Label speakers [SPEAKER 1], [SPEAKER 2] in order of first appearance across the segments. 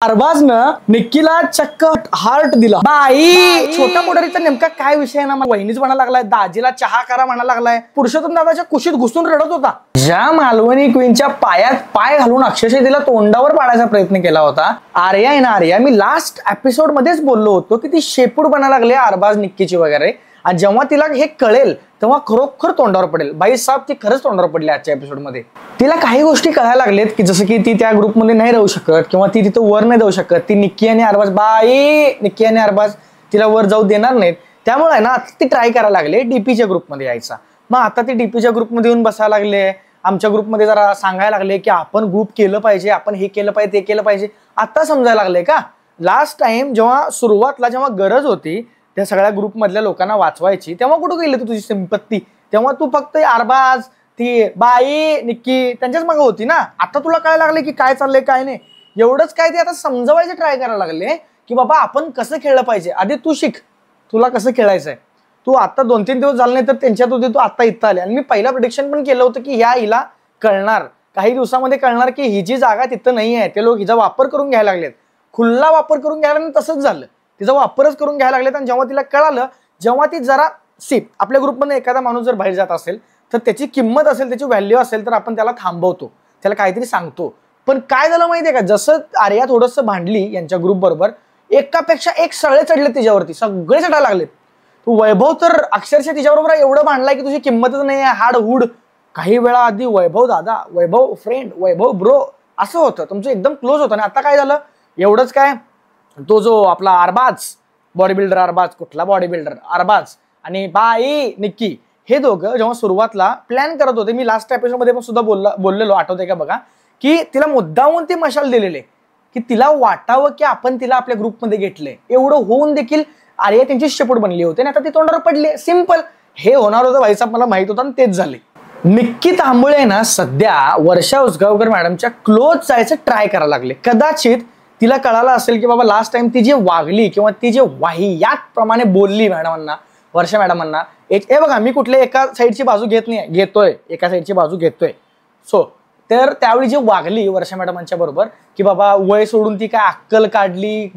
[SPEAKER 1] अरबाजनं निक्कीला चक्क हार्ट दिला. बाई छोटा मोटारीचा नेमका काय विषय ना, वहिनीच म्हणा लागलाय, दाजीला चहा करा म्हणा लागलाय. पुरुषोत्तम दादाच्या कुशीत घुसून रडत होता. ज्या मालवणी क्वीनच्या पायात पाय घालून अक्षरशः तिला तोंडावर पाडायचा प्रयत्न केला होता. आर्या आहे ना, आर्या, मी लास्ट एपिसोड मध्येच बोललो होतो की ती शेपूट बनायला लागली अरबाज निक्कीची वगैरे, आणि जेव्हा तिला हे कळेल तेव्हा खरोखर तोंडावर पडेल. बाई साहेब ती खरंच तोंडावर पडली आजच्या एपिसोडमध्ये. तिला काही गोष्टी कळायला लागलेत की जसं की ती त्या ग्रुपमध्ये नाही राहू शकत किंवा ती तिथं वर नाही जाऊ शकत. ती निक्की आणि अरबाज, बाई निक्की आणि अरबाज तिला वर जाऊ देणार नाहीत. त्यामुळे आहे ना ती ट्राय करायला लागले डीपीच्या ग्रुपमध्ये यायचा. मग आता ती डीपीच्या ग्रुपमध्ये येऊन बसायला लागले, आमच्या ग्रुपमध्ये जरा सांगायला लागले की आपण ग्रुप केलं पाहिजे, आपण हे केलं पाहिजे, ते केलं पाहिजे. आता समजायला लागले का? लास्ट टाइम जेव्हा सुरुवातला जेव्हा गरज होती त्या सगळ्या ग्रुपमधल्या लोकांना वाचवायची, तेव्हा कुठं गेली तुझी सिंपत्ती? तेव्हा तू फक्त अरबाज, ती बाई निक्की त्यांच्याच मागे होती ना. आता तुला काय लागले की काय चाललंय काय नाही, एवढंच काय ते आता समजवायचं ट्राय करायला लागले की बाबा आपण कसं खेळलं पाहिजे. आधी तू शिक, तुला कसं खेळायचंय. तू आता 2-3 दिवस झाले नाही तर त्यांच्यात होते, तू आता इथं आले. आणि मी पहिला प्रेडिक्शन पण केलं होतं की हिला कळणार, काही दिवसामध्ये कळणार की ही जी जागा तिथं नाही आहे. ते लोक हिचा वापर करून घ्यायला लागलेत, खुल्ला वापर करून घ्यायला, आणि तसंच झालं. तिचा वापरच करून घ्यायला लागलेत. आणि जेव्हा तिला कळालं, जेव्हा ती जरा आपल्या ग्रुपमध्ये एखादा माणूस जर बाहेर जात असेल तर त्याची किंमत असेल, त्याची व्हॅल्यू असेल तर आपण त्याला थांबवतो, त्याला काहीतरी सांगतो. पण काय झालं माहितीये का, जसं आर्या थोडंसं भांडली यांच्या ग्रुप बरोबर, एकापेक्षा एक सगळे चढले तिच्यावरती, सगळे चढायला लागलेत. तू वैभव तर अक्षरशः तिच्याबरोबर एवढं भांडलाय की तुझी किंमतच नाही आहे, हाड हुड. काही वेळा आधी वैभव दादा, वैभव फ्रेंड, वैभव ब्रो असं होतं, तुमचं एकदम क्लोज होतं. आणि आता काय झालं, एवढंच काय, तो जो आपला अरबाज बॉडी बिल्डर, अरबाज कुठला बॉडी बिल्डर, अरबाज आणि बाई निक्की, हे दोघं जेव्हा सुरुवातला प्लॅन करत होते, मी लास्ट एपिसोडमध्ये पण सुद्धा बोललेलो, आठवते का बघा, की तिला मुद्दामून ते मशाल दिलेले की तिला वाटावं की आपण तिला आपल्या ग्रुपमध्ये घेतलंय. एवढं होऊन देखील आर्या त्यांची शेपूट बनली होती आणि आता ती तोंडावर पडले. सिंपल हे होणार होतं भाईचा, मला माहित होतं आणि तेच झाले. निक्की तांबोळे ना सध्या वर्षा उसगावकर मॅडमच्या क्लोज जायचं ट्राय करायला लागले. कदाचित तिला कळालं असेल की बाबा लास्ट टाइम ती जी वागली किंवा ती जे वाहियात प्रमाणे बोलली मॅडमांना, वर्षा मॅडमांना, हे बघा मी कुठल्या एका साईडची बाजू घेत नाही, घेतोय एका साईडची बाजू घेतोय. तर त्यावेळी जे वागली वर्षा मॅडमांच्या बरोबर की बाबा वय सोडून ती काय अक्कल काढली,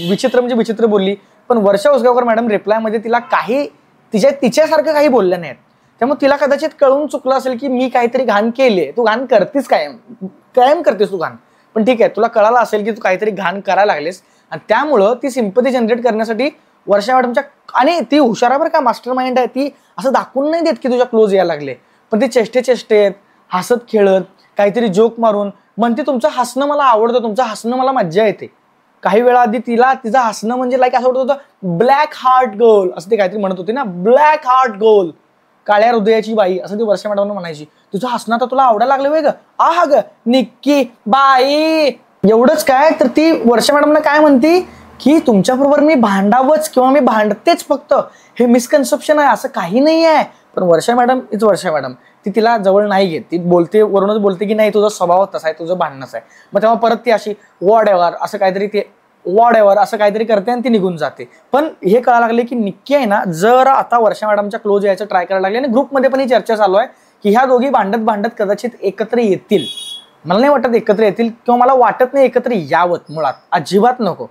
[SPEAKER 1] विचित्र म्हणजे विचित्र बोलली. पण वर्षा उसगावकर मॅडम रिप्लायमध्ये तिला काही तिच्यासारखं काही बोललं नाहीत. त्यामुळे तिला कदाचित कळून चुकलं असेल की मी काहीतरी घाण केले. तू घाण करतेस, कायम करतेस तू घाण, पण ठीक आहे, तुला कळालं असेल की तू काहीतरी घाण करायला लागलेस. आणि त्यामुळं ती सिंपती जनरेट करण्यासाठी वर्षा मॅडमच्या, आणि ती हुशारावर का मास्टर माइंड आहे, ती असं दाखवून नाही देत की तुझ्या क्लोज यायला लागले, पण ते चेष्टेत हसत खेळत काहीतरी जोक मारून म्हणते तुमचं हसणं मला आवडतं, तुमचं हसणं मला मज्जा येते. काही वेळा आधी तिचं हसणं म्हणजे लाईक असं वाटत होतं ब्लॅक हार्ट गर्ल, असं ते काहीतरी म्हणत होती ना, ब्लॅक हार्ट गर्ल, काळ्या हृदयाची बाई, असं ती वर्षा मॅडम म्हणायची. तुझं हसणं तर तुला आवडायला लागलं वेग, आहा ग निक्की बाई. एवढंच काय, तर ती वर्षा मॅडमना काय म्हणती की तुमच्याबरोबर मी भांडावंच किंवा मी भांडतेच, फक्त हे मिसकन्सेप्शन आहे, असं काही नाही आहे. पण वर्षा मॅडम इज वर्षा मॅडम, ती तिला जवळ नाही घेत. ती बोलते, वरूनच बोलते की नाही तुझा स्वभाव तसा आहे, तुझं भांडणच आहे. मग तेव्हा परत ती अशी वॉट एव्हर असं काहीतरी करते आणि ती निघून जाते. पण हे कळायला लागले की निक्की आहे ना, जर आता वर्षा मॅडमच्या क्लोज यायचं ट्राय करायला लागले. आणि ग्रुपमध्ये पण ही चर्चा चालू आहे की ह्या दोघी भांडत कदाचित एकत्र येतील. मला नाही वाटत एकत्र येतील, किंवा मला वाटत नाही एकत्र यावं, मुळात अजिबात नको.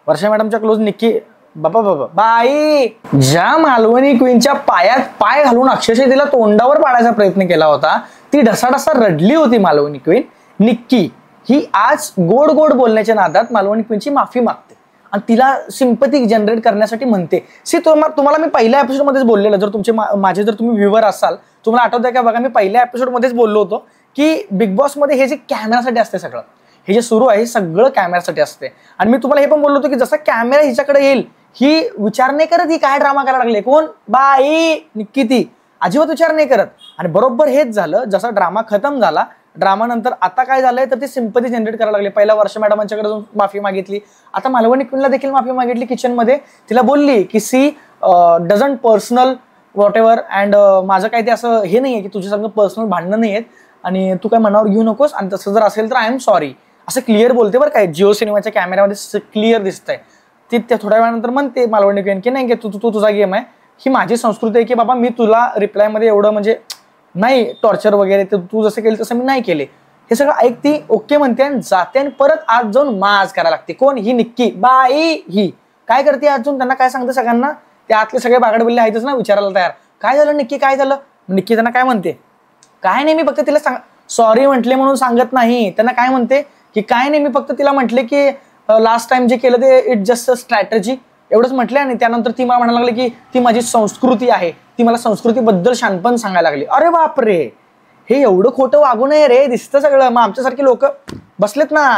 [SPEAKER 1] वर्षा मॅडमच्या क्लोज निक्की, बाबा बाई, ज्या मालवणी क्वीनच्या पायात पाय घालून अक्षरशः तिला तोंडावर पाडायचा प्रयत्न केला होता, ती ढसाढसा रडली होती मालवणी क्वीन. निक्की ही आज गोड बोलण्याच्या नादात मालवणी क्वीनची माफी मागते आणि तिला सिंपती जनरेट करण्यासाठी म्हणते. तुम्हाला मी पहिल्या एपिसोडमध्येच बोललेलं, जर तुम्ही व्ह्यूवर असाल, तुम्हाला आठवतंय का बघा, मी पहिल्या एपिसोडमध्येच बोललो होतो की बिग बॉसमध्ये हे जे कॅमेरासाठी असते सगळं, हे जे सुरू आहे हे सगळं कॅमेरासाठी असते. आणि मी तुम्हाला हे पण बोललो होतो की जसा कॅमेरा हिच्याकडे येईल, ही विचार नाही करत ही काय ड्रामा करायला लागले, कोण बाई निक्की, ती अजिबात विचार नाही करत. आणि बरोबर हेच झालं, जसा ड्रामा खतम झाला, ड्रामा नंतर आता काय झालंय तर ते सिंपती जनरेट करायला लागले. पहिला वर्षा मॅडमांच्याकडे जाऊन माफी मागितली, आता मालवणी क्वीनला देखील माफी मागितली किचनमध्ये. तिला बोलली की she doesn't personal whatever, and माझं काही ते असं हे नाही आहे की तुझ्या संग पर्सनल भांडणं नाही आहेत आणि तू काय मनावर घेऊ नकोस, आणि तसं जर असेल तर आय एम सॉरी, असं क्लिअर बोलते बरं काय. जिओ सिनेमाच्या कॅमेऱ्यामध्ये क्लिअर दिसतंय. ती त्या थोड्या वेळानंतर म्हणते मालवणी क्वीन की नाही, तू तुझा गेम आहे, ही माझी संस्कृती आहे की बाबा मी तुला रिप्लायमध्ये एवढं म्हणजे नाही टॉर्चर वगैरे, तू जसं केलं तसं मी नाही केले. हे सगळं ऐकते, ओके म्हणते आणि जाते आणि परत आज जाऊन माज करायला लागते. कोण? ही निक्की बाई. ही काय करते अजून? त्यांना काय सांगते सगळ्यांना? ते आतले सगळे बागडबिल्ले आहेतच ना विचारायला तयार. काय झालं निक्की, काय झालं? निक्की त्यांना काय म्हणते? काय नाही, मी फक्त तिला सॉरी म्हटले म्हणून सांगत नाही. त्यांना काय म्हणते की काय नाही, मी फक्त तिला म्हटले की लास्ट टाइम जे केलं ते इट जस्ट अ स्ट्रॅटेजी एवढंच म्हटलं. आणि त्यानंतर ती मला म्हणायला लागली की ती माझी संस्कृती आहे, ती मला संस्कृतीबद्दल शानपण सांगायला लागली. अरे बापरे, हे एवढं खोटं वागू नये रे, दिसतं सगळं. मग आमच्यासारखे लोक बसलेत ना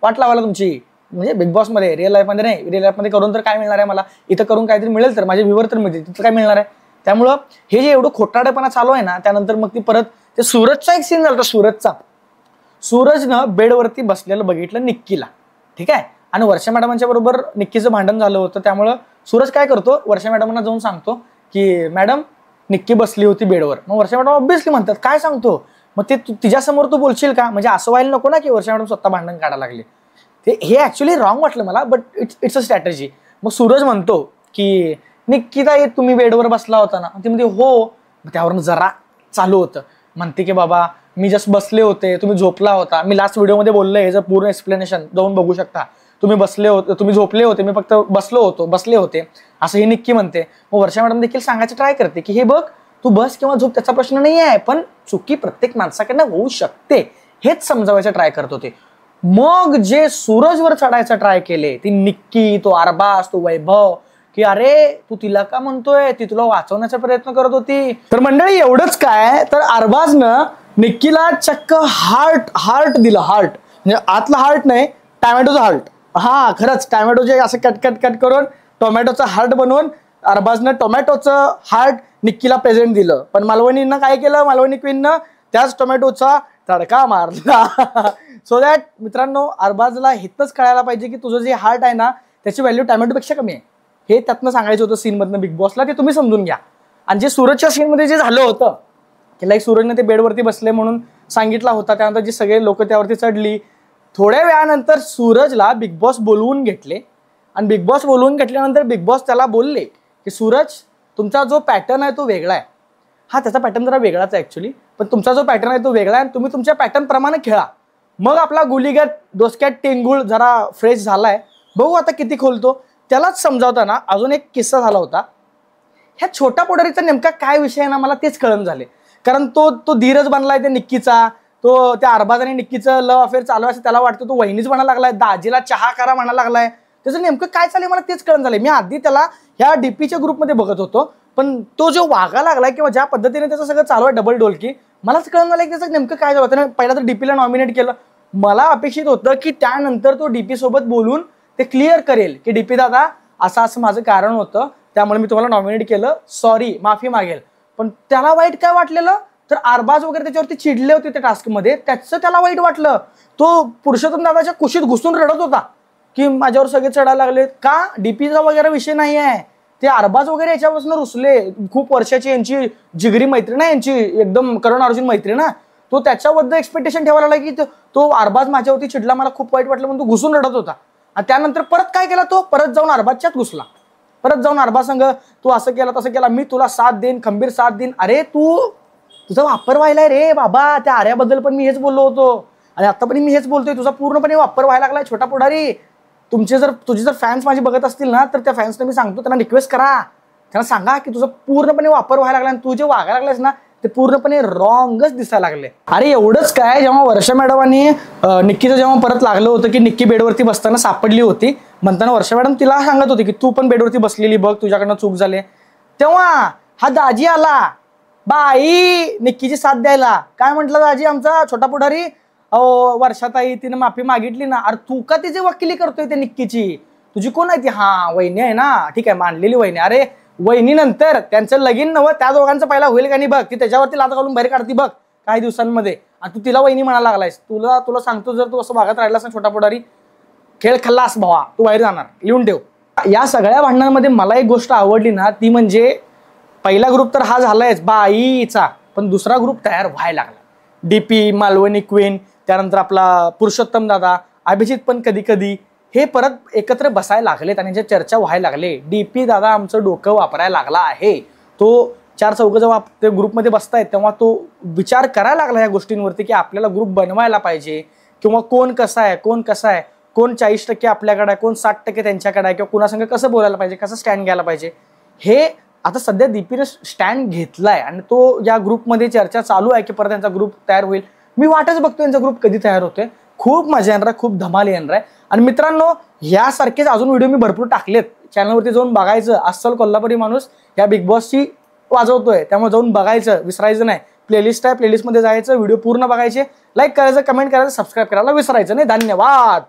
[SPEAKER 1] वाट लावायला तुमची. म्हणजे बिग बॉस मध्ये, रिअल लाईफ मध्ये नाही. रिअल लाईफ मध्ये करून तर काय मिळणार आहे मला? इथं करून काहीतरी मिळेल तर, माझे व्ह्यूवर तर मिळतील, तिथं काय मिळणार आहे? त्यामुळं हे जे एवढं खोटाडेपणा चालू आहे ना, त्यानंतर मग ती परत ते सूरजचा एक सीन झाला. सूरजचा, सूरजनं बेडवरती बसलेलं बघितलं निक्कीला, ठीक आहे. आणि वर्षा मॅडमांच्या बरोबर निक्कीचं भांडण झालं होतं. त्यामुळं सूरज काय करतो, वर्षा मॅडमांना जाऊन सांगतो की मॅडम निक्की बसली होती बेडवर. मग वर्षा मॅडम ऑब्व्हियसली म्हणतात काय सांगतो, मग ते तिच्यासमोर तू बोलशील का? म्हणजे असं व्हायला नको ना की वर्षा मॅडम स्वतः भांडण काढायला लागले. ते हे ऍक्च्युली रॉंग वाटलं मला, बट इट्स अ स्ट्रॅटेजी. मग सूरज म्हणतो की निक्कीताई तुम्ही बेडवर बसला होता ना? ती म्हणते हो. त्यावरून जरा चालू होतं. म्हणते की बाबा मी जस्ट बसले होते, तुम्ही झोपला होता. मी लास्ट व्हिडिओमध्ये बोललोय, याचं पूर्ण एक्सप्लेनेशन जाऊन बघू शकता. तुम्ही बसले होते, तुम्ही झोपले होते, मी फक्त बसले होते असं ही निक्की म्हणते. मग वर्षा मॅडम देखील सांगायचं ट्राय करते की हे बघ, तू बस किंवा झोप त्याचा प्रश्न नाही आहे, पण चुकी प्रत्येक माणसाकडनं होऊ शकते हेच समजावायचं ट्राय करत होते. मग जे सूरजवर चढायचा ट्राय केले, ती निक्की, तो अरबाज, तो वैभव, की अरे तू तिला का म्हणतोय, ती तुला वाचवण्याचा प्रयत्न करत होती. तर मंडळी एवढंच काय, तर अरबाजनं निक्कीला चक्क हार्ट दिलं. हार्ट म्हणजे आतला हार्ट नाही, टॅमॅटोचा हार्ट. हा खरंच, टॅमॅटोचे असं कट करून टोमॅटोचा हार्ट बनवून अरबाजनं टोमॅटोचं हार्ट निक्कीला प्रेझेंट दिलं. पण मालवणीनं काय केलं, मालवणी क्वीननं त्याच टोमॅटोचा तडका मारला. सो दॅट मित्रांनो, अरबाजला हेच कळायला पाहिजे की तुझं जे हार्ट आहे ना, त्याची व्हॅल्यू टोमॅटोपेक्षा कमी आहे. हे त्यातनं सांगायचं होतं सीनमधनं बिग बॉसला, ते तुम्ही समजून घ्या. आणि जे सूरजच्या सीनमध्ये जे झालं होतं की लाईक सूरजने ते बेडवरती बसले म्हणून सांगितला होता, त्यानंतर जे सगळे लोक त्यावरती चढली. थोड्या वेळानंतर सूरजला बिग बॉस बोलवून घेतले आणि बिग बॉस बोलवून घेतल्यानंतर बिग बॉस त्याला बोलले की सूरज, तुमचा जो पॅटर्न आहे तो वेगळा आहे. हा त्याचा पॅटर्न जरा वेगळाच आहे ऍक्च्युली, पण तुमचा जो पॅटर्न आहे तो वेगळा आहे, तुम्ही तुमच्या पॅटर्न प्रमाणे खेळा. मग आपला गुलीगत डोसक्यात टेंगुळ जरा फ्रेश झालाय, बघू आता किती खोलतो. त्यालाच समजावताना अजून एक किस्सा झाला होता. ह्या छोटा पोडरीचा नेमका काय विषय आहे ना, मला तेच कळण झाले. कारण तो धीरज बनलाय त्या निक्कीचा, तो त्या अरबाज आणि निक्कीचं लव्ह अफेअर चालू असं त्याला वाटतं. तो वहिनीच म्हणायला लागलाय, दाजीला चहा करा म्हणायला लागलाय. त्याचं नेमकं काय चाललंय मला तेच कळण झालंय. मी आधी त्याला ह्या डीपीच्या ग्रुपमध्ये बघत होतो, पण तो जो वागा लागलाय किंवा ज्या पद्धतीने त्याचं सगळं चालू आहे डबल डोलकी, मलाच कळण झालंय की त्याचं नेमकं काय झालं. त्याने पहिला तर डीपीला नॉमिनेट केलं. मला अपेक्षित होतं की त्यानंतर तो डीपी सोबत बोलून ते क्लिअर करेल की डीपी दादा असं असं माझं कारण होतं, त्यामुळे मी तुम्हाला नॉमिनेट केलं, सॉरी, माफी मागेल. पण त्याला वाईट काय वाटलेलं, तर अरबाज वगैरे त्याच्यावरती चिडले होते त्या टास्कमध्ये, त्याचं त्याला वाईट वाटलं. तो पुरुषोत्तम दादाच्या कुशीत घुसून रडत होता की माझ्यावर सगळे चढायला लागले. का? डीपीचा वगैरे विषय नाही आहे, ते अरबाज वगैरे याच्यापासून रुसले. खूप वर्षाची यांची जिगरी मैत्रीण आहे, यांची एकदम करण अर्जुन मैत्रीण ना. तो त्याच्याबद्दल एक्सपेक्टेशन ठेवायला लागला की तो अरबाज माझ्यावरती चिडला, मला खूप वाईट वाटलं म्हणून तो घुसून रडत होता. आणि त्यानंतर परत काय केला, तो परत जाऊन अरबाजच्यात घुसला. परत जाऊन अरबाज संघ तू असं केला तसं केला, मी तुला साथ देईन, खंबीर साथ देईन. अरे तुझा वापर व्हायलाय रे बाबा. त्या आर्याबद्दल पण मी हेच बोललो होतो आणि आता पण मी हेच बोलतोय. तुझा पूर्णपणे वापर व्हायला लागलाय छोटा पुढारी. तुझे जर फॅन्स माझे बघत असतील ना, तर त्या फॅन्सने मी सांगतो त्यांना रिक्वेस्ट करा, त्यांना सांगा की तुझा पूर्णपणे वापर व्हायला लागला आणि तू जे वागायला लागलायस ना ते पूर्णपणे रॉंगच दिसायला लागले. अरे एवढंच काय, जेव्हा वर्षा मॅडम आणि निक्कीचं जेव्हा परत लागलं होतं की निक्की बेडवरती बसताना सापडली होती, म्हणताना वर्षा मॅडम तिला सांगत होती की तू पण बेडवरती बसलेली बघ, तुझ्याकडनं चूक झाली. तेव्हा हा दाजी आला बाई निक्कीची साथ द्यायला. काय म्हटलं दाजी आमचा छोटा पुढारी, अहो वर्षाताई तिने माफी मागितली ना. अरे तू का तिची वकिली करतोय त्या निक्कीची? तुझी कोण आहे ती? हा वहिनी आहे ना, ठीक आहे मानलेली वहिनी. अरे वहिनी नंतर त्यांचं लगीन नवं त्या दोघांचं पहिला होईल का नाही बघ, ती त्याच्यावरती लाथ घालून बाहेर काढती बघ काही दिवसांमध्ये. आणि तू तिला वहिनी म्हणायला लागलायस. तुला सांगतो, जर तू असं भागात राहिलास ना छोटा पुढारी, खेळ खाल्लास भावा, तू बाहेर जाणार, लिहून ठेव. या सगळ्या भांडणांमध्ये मला एक गोष्ट आवडली ना, ती म्हणजे पहिला ग्रुप तर हा झालायच बाईचा, पण दुसरा ग्रुप तयार व्हायला लागला. डीपी, मालवणी क्वीन, त्यानंतर आपला पुरुषोत्तम दादा, अभिजित पण कधी कधी हे परत एकत्र बसायला लागलेत आणि ज्या चर्चा व्हायला लागले. डीपी दादा आमचं डोकं वापरायला लागला आहे. तो 4 चौघं जेव्हा ते ग्रुपमध्ये बसतायत तेव्हा तो विचार करायला लागला या गोष्टींवरती की आपल्याला ग्रुप बनवायला पाहिजे, किंवा कोण कसा आहे, कोण 40% आपल्याकडे आहे, कोण 60% त्यांच्याकडे आहे, किंवा कुणासंग कसं बोलायला पाहिजे, कसं स्टँड घ्यायला पाहिजे. हे आता सध्या दीपीने स्टँड घेतलाय आणि तो या ग्रुपमध्ये चर्चा चालू आहे की परत त्यांचा ग्रुप तयार होईल. मी वाटच बघतो यांचा ग्रुप कधी तयार होतोय. खूप मजा येणार आहे, खूप धमाल येणार आहे. आणि मित्रांनो, यासारखेच अजून व्हिडिओ मी भरपूर टाकलेत. चॅनलवरती जाऊन बघायचं. अस्सल कोल्हापुरी माणूस या बिग बॉसची वाजवतोय, त्यामुळे जाऊन बघायचं, विसरायचं नाही. प्लेलिस्ट आहे, प्लेलिस्टमध्ये जायचं, व्हिडिओ पूर्ण बघायचे, लाईक करायचं, कमेंट करायचं, सबस्क्राईब करायला विसरायचं नाही. धन्यवाद.